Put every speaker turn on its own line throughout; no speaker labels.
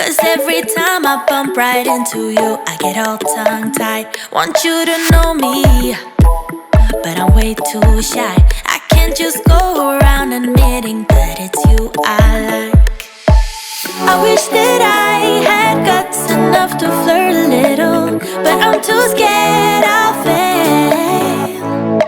'Cause every time I bump right into you, I get all tongue-tied. Want you to know me, but I'm way too shy. I can't just go around admitting that it's you I like. I wish that I had guts enough to flirt a little, but I'm too scared I'll fail.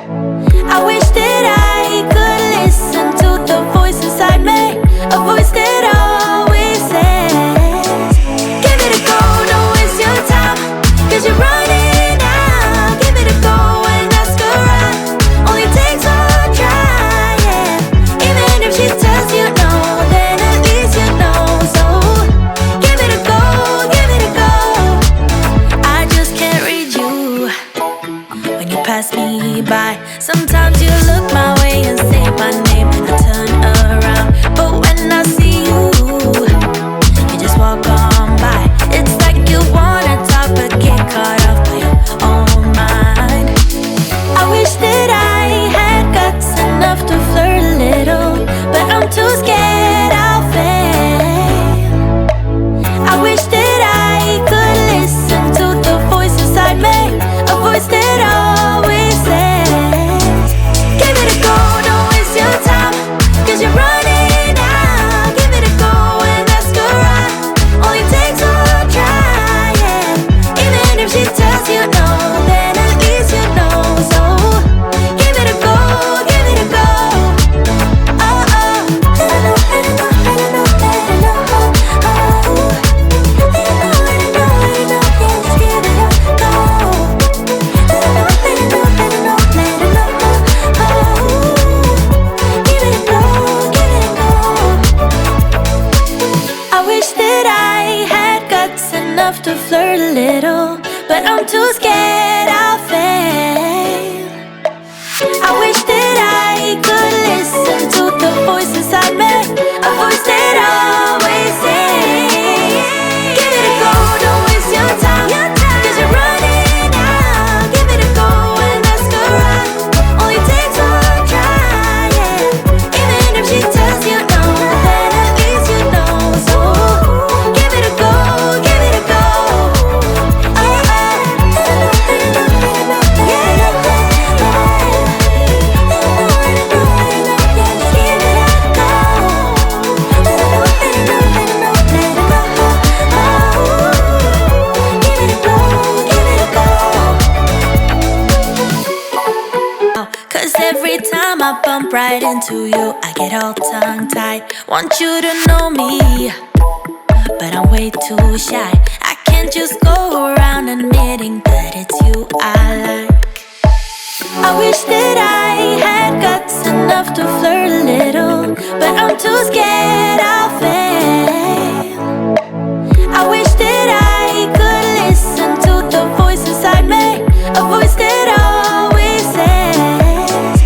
I wish that I could listen to the voice inside me, a voice that always says, give it a go, don't waste your time, 'cause you're running out. Give it a go and ask around, only takes one try, yeah. Even if she tells you no, then at least you know. So give it a go, give it a go. I just can't read you when you pass me by. Sometimes you look my way and say my name and I turn around, but when I see you, you just walk on by. It's like you wanna talk but get caught off by your own mind. I wish that I had guts enough to flirt a little, but I'm too scared I'll fail. I wish that I could listen to the voice inside me, a voice that always says, give it a go, don't waste your time, 'cause you're running out. Give it a go and ask around, only takes one try, yeah. Even if she tells you no, then at least you know. So give it a go, give it a go. Oh, oh. Let it know, let it know, let it know, let it know. Oh, let it know, let it know, let it know. Yeah, just give it a go. Let it know, let it know, let it know, let it know. Oh, give it a go, give it a go. I wish that I had guts enough to flirt a little, but I'm too scared I'll fail. I wish that I could listen to the voice inside me, a voice that always says, give it a go, don't waste your time, 'cause you're running out. Give it a go and ask around, only takes one try, yeah. Even if she tells you no, then at least you know. So give it a go, give it a go. Oh, oh. Let it know, let it know, let it know, yeah, yeah, yeah. Let it know, let it know, let it know, yeah, just give it a go. Let it know, let it know, let it know, let it know. Oh, give it a go, give it a go. 'Cause every time I bump right into you, I get all tongue-tied. Want you to know me, but I'm way too shy. I can't just go around admitting that it's you I like. I wish that I had guts enough to flirt a little, but I'm too scared I'll fail. I wish that I could listen to the voice inside me, a voice that always says,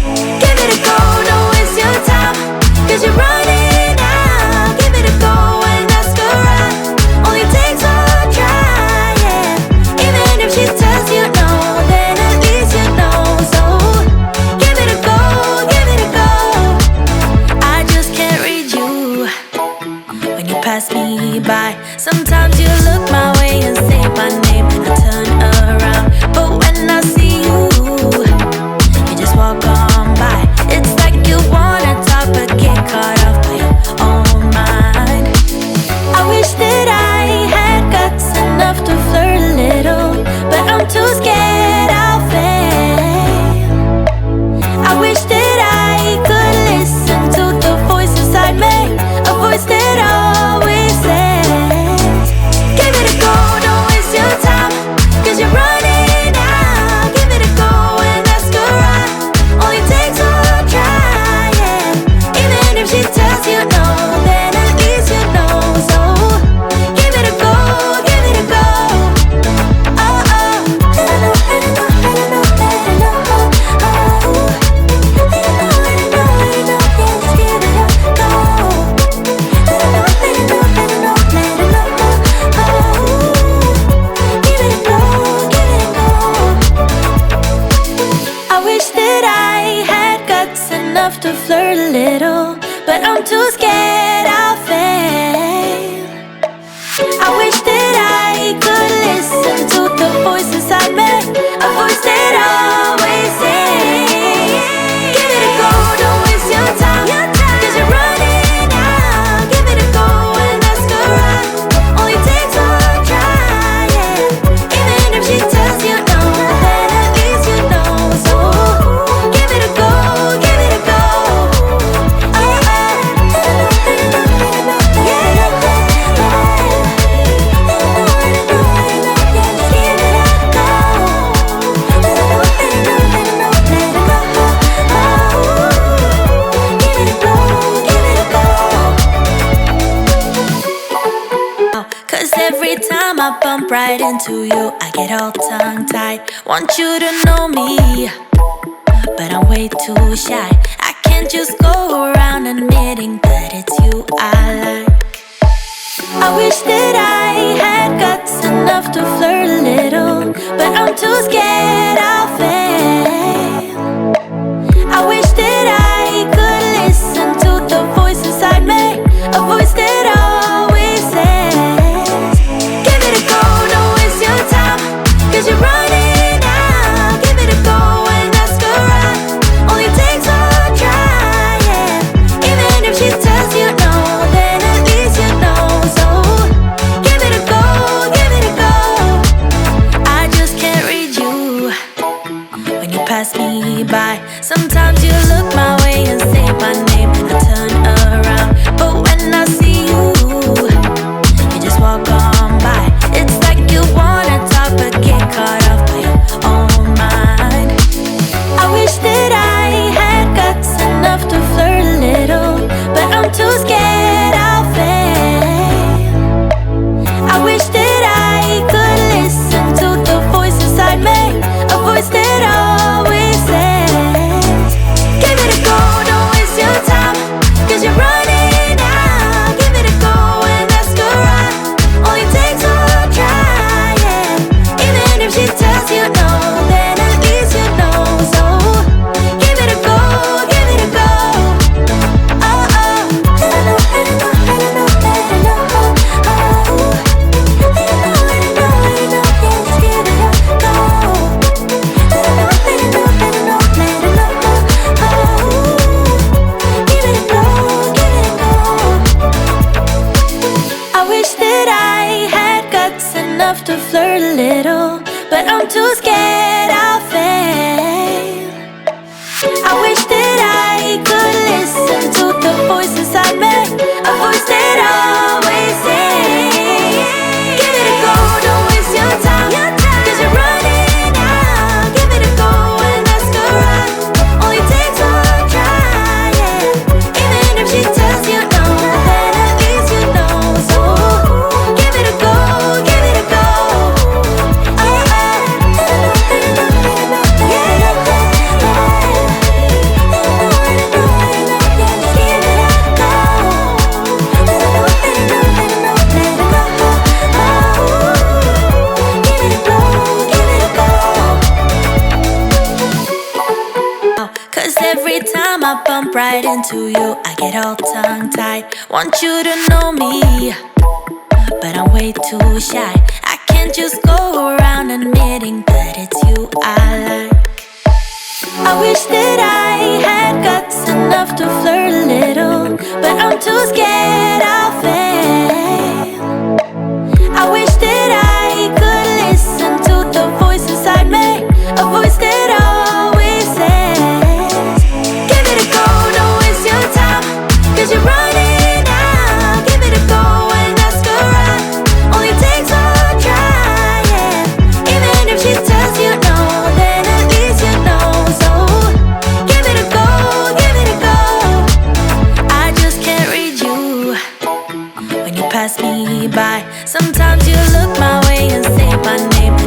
give it a go, don't waste your time, 'cause you're running out. Give it a go and ask around, only takes one try, yeah. Even if she tells you no, then at least you know. So give it a go, give it a go. I just can't read you when you pass me by. Sometimes you look my way and say my name and I turn around, but when I see you, you just walk on by. It's like you wanna talk but get caught off by your own mind. I wish that I had guts enough to flirt a little, but I'm too scared I'll fail. I wish that I could listen to the voice inside me, a voice that always says, give it a go, every time I bump right into you, I get all tongue-tied. Want you to know me, but I'm way too shy. I can't just go around admitting that it's you I like. I wish that I had guts enough to flirt a little, but I'm too scared I'll fail. I wish that I could listen to the voice inside me, a voice that always says, give it a go, don't waste your time, 'cause you're running out. Give it a go and ask her out, only takes one try, yeah. Even if she tells you no, then at least you know. So give it a go, give it a go. I just can't read you when you pass me by. Sometimes you look my way and say my name, and I turn around. But when I see you, you just walk on by. It's like you wanna talk but get caught up by your own mind. I wish that I had guts enough to flirt a little, but I'm too scared I'll fail. I wish that I could listen to the voice inside me, a voice that always says, give it a go, don't waste your time, 'cause you're running out. Give it a go and ask her out, only takes one try, yeah. Even if she tells you no, then at least you know. So give it a go, give it a go. Oh, oh. Let her know, let her know, let her know, let her know. Oh, let her know, let her know, let her know. Yeah, just give it a go. Let her know, let her know, let her know, let her know. Oh, give it a go, give it a go. I wish that I had guts enough to flirt a little, but I'm too scared I'll fail. I wish that I could listen to the voice inside me, a voice that always says, give it a go, don't waste your time, 'cause you're running out. Give it a go and ask her out, only takes one try, yeah. Even if she tells you no, then at least you know. So give it a go, give it a go. Oh, oh. Let her know, let her know, let her know, yeah, yeah, yeah. Cause every time I bump right into you, I get all tongue-tied. Want you to know me, but I'm way too shy. I can't just go around admitting that it's you I like. I wish that I had guts enough to flirt a little, but I'm too scared I'll fail. I wish that I could listen to the voice inside me, a voice that always says, give it a go, don't waste your time, 'cause you're running out. Give it a go and ask her out, only takes one try, yeah. Even if she tells you no, then at least you know. So give it a go, give it a go. I just can't read you when you pass me by. Sometimes you look my way and say my name,